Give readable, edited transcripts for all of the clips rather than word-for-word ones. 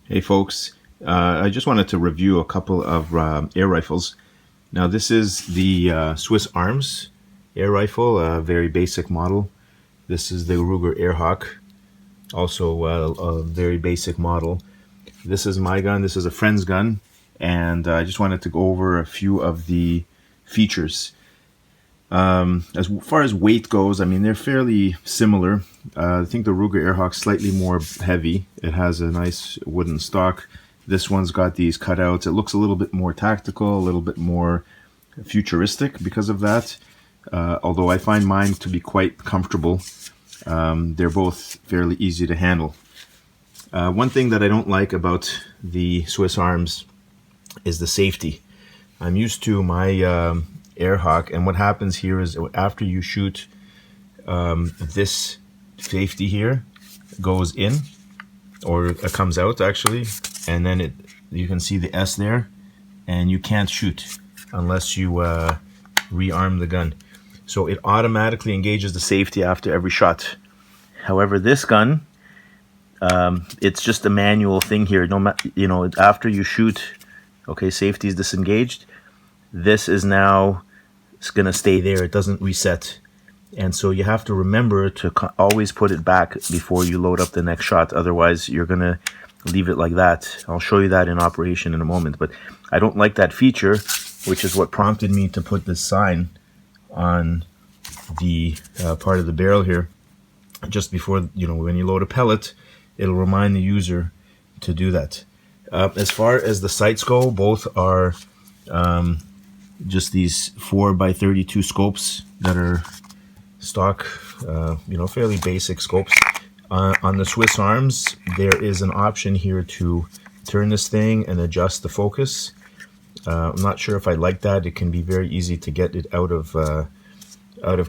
Hey folks, I just wanted to review a couple of air rifles. Now this is the Swiss Arms air rifle, a very basic model. This is the Ruger Airhawk, also a very basic model. This is my gun, this is a friend's gun, and I just wanted to go over a few of the features. As far as weight goes, I mean, they're fairly similar. I think the Ruger Airhawk's slightly more heavy. It has a nice wooden stock. This one's got these cutouts. It looks a little bit more tactical, a little bit more futuristic because of that. Although I find mine to be quite comfortable. They're both fairly easy to handle. One thing that I don't like about the Swiss Arms is the safety. I'm used to my Airhawk, and what happens here is after you shoot, this safety here goes in, or it comes out actually, and then you can see the S there, and you can't shoot unless you rearm the gun. So it automatically engages the safety after every shot. However, this gun, it's just a manual thing here. After you shoot, okay, safety is disengaged. This is now, it's going to stay there. It doesn't reset. And so you have to remember to always put it back before you load up the next shot. Otherwise, you're going to leave it like that. I'll show you that in operation in a moment. But I don't like that feature, which is what prompted me to put this sign on the part of the barrel here. Just before, when you load a pellet, it'll remind the user to do that. As far as the sights go, both are just these 4x32 scopes that are stock, fairly basic scopes. On the Swiss Arms, there is an option here to turn this thing and adjust the focus. I'm not sure if I like that. It can be very easy to get it out of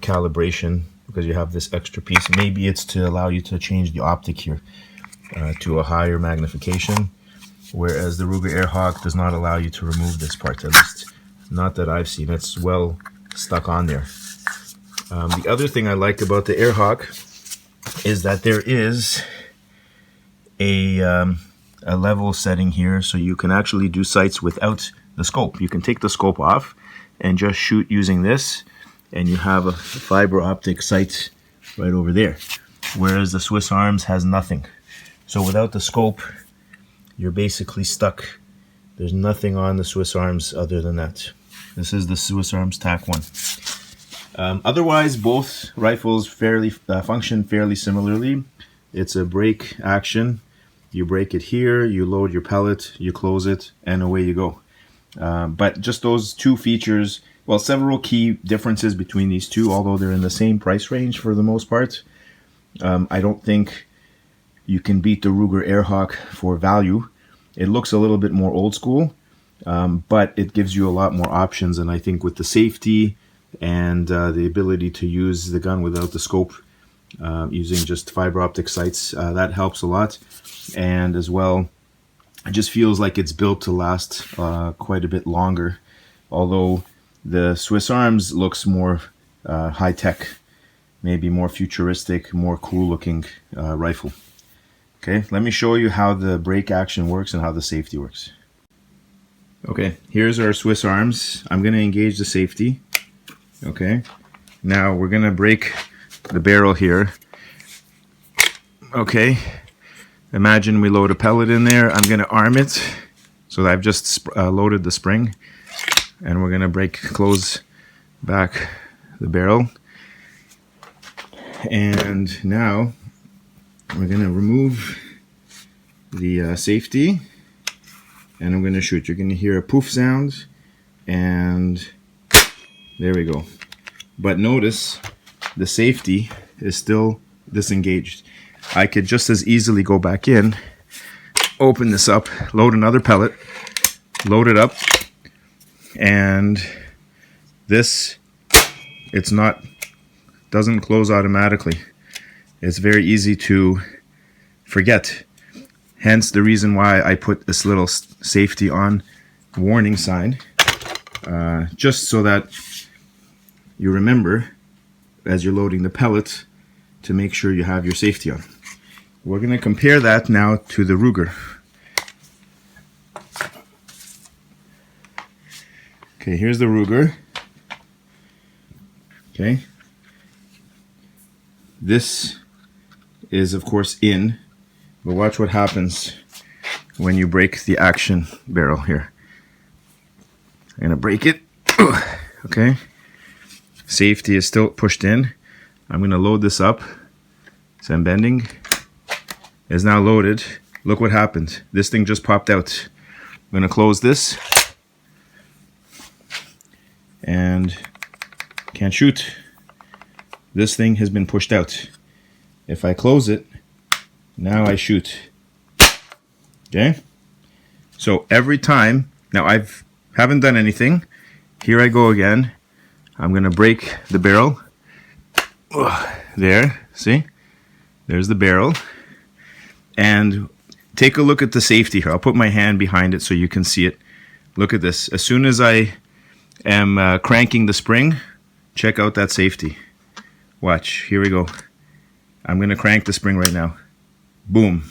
calibration because you have this extra piece. Maybe it's to allow you to change the optic here to a higher magnification, whereas the Ruger Airhawk does not allow you to remove this part, at least not that I've seen. It's well stuck on there. The other thing I like about the Airhawk is that there is a level setting here, so you can actually do sights without the scope. You can take the scope off and just shoot using this, and you have a fiber-optic sight right over there, whereas the Swiss Arms has nothing. So without the scope, you're basically stuck. There's nothing on the Swiss Arms other than that. This is the Swiss Arms Tac-1. Otherwise, both rifles function fairly similarly. It's a break action. You break it here, you load your pellet, you close it, and away you go. But just those two features, well, several key differences between these two, although they're in the same price range for the most part. I don't think you can beat the Ruger Airhawk for value. It looks a little bit more old school, but it gives you a lot more options, and I think with the safety and the ability to use the gun without the scope, using just fiber optic sights, that helps a lot. And as well, it just feels like it's built to last quite a bit longer, although the Swiss Arms looks more high-tech, maybe more futuristic, more cool-looking rifle. Okay, let me show you how the break action works and how the safety works. Okay, here's our Swiss Arms. I'm going to engage the safety. Okay, now we're going to break the barrel here. Okay, imagine we load a pellet in there. I'm going to arm it. So I've just loaded the spring, and we're going to close back the barrel. And now we're going to remove the safety, and I'm going to shoot. You're going to hear a poof sound, and there we go. But notice the safety is still disengaged. I could just as easily go back in, open this up, load another pellet, load it up, and this, doesn't close automatically. It's very easy to forget. Hence the reason why I put this little safety on warning sign, just so that you remember as you're loading the pellet to make sure you have your safety on. We're going to compare that now to the Ruger. Okay, here's the Ruger. Okay. This is, of course, in, but watch what happens when you break the action barrel here. I'm gonna break it. Okay. Safety is still pushed in. I'm gonna load this up. So I'm bending. It's now loaded. Look what happened. This thing just popped out. I'm gonna close this. And can't shoot. This thing has been pushed out. If I close it, now I shoot. Okay? So every time, now haven't done anything. Here I go again. I'm gonna break the barrel. There, see? There's the barrel. And take a look at the safety here. I'll put my hand behind it so you can see it. Look at this. As soon as I am cranking the spring, check out that safety. Watch, here we go. I'm gonna crank the spring right now. Boom.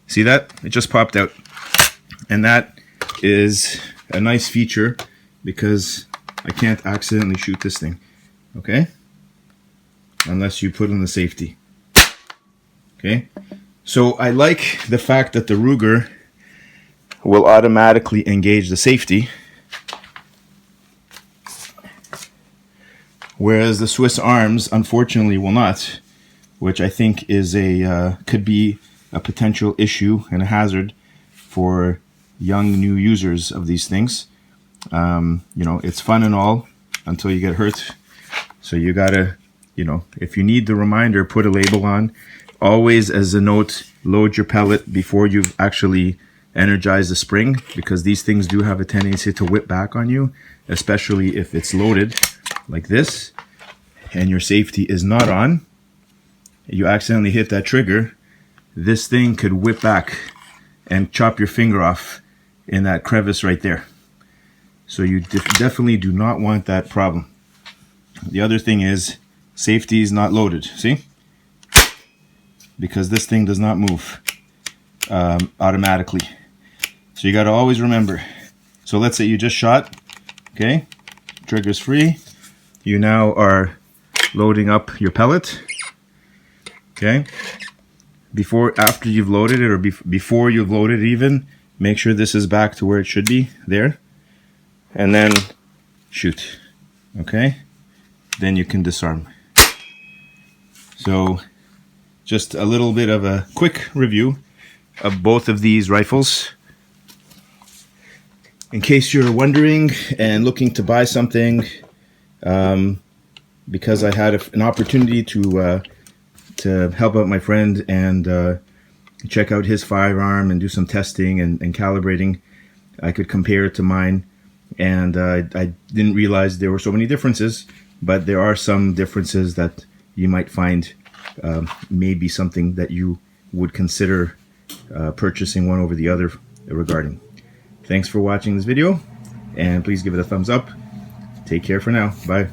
See that? It just popped out. And that is a nice feature because I can't accidentally shoot this thing. Okay? Unless you put in the safety. Okay? So I like the fact that the Ruger will automatically engage the safety, whereas the Swiss Arms unfortunately will not, which I think is could be a potential issue and a hazard for young new users of these things. You know, it's fun and all until you get hurt. So you gotta, you know, if you need the reminder, put a label on. Always, as a note, load your pellet before you've actually energized the spring, because these things do have a tendency to whip back on you, especially if it's loaded like this and your safety is not on. You accidentally hit that trigger, this thing could whip back and chop your finger off in that crevice right there. So you definitely do not want that problem. The other thing is, safety is not loaded, see? Because this thing does not move automatically. So you got to always remember. So let's say you just shot, okay? Trigger's free. You now are loading up your pellet, okay? After you've loaded it, or before you've loaded it even, make sure this is back to where it should be, there. And then shoot, okay? Then you can disarm. So just a little bit of a quick review of both of these rifles. In case you're wondering and looking to buy something, because I had an opportunity to help out my friend and check out his firearm and do some testing and calibrating, I could compare it to mine. And I didn't realize there were so many differences, but there are some differences that you might find maybe something that you would consider purchasing one over the other regarding. Thanks for watching this video, and please give it a thumbs up. Take care for now. Bye.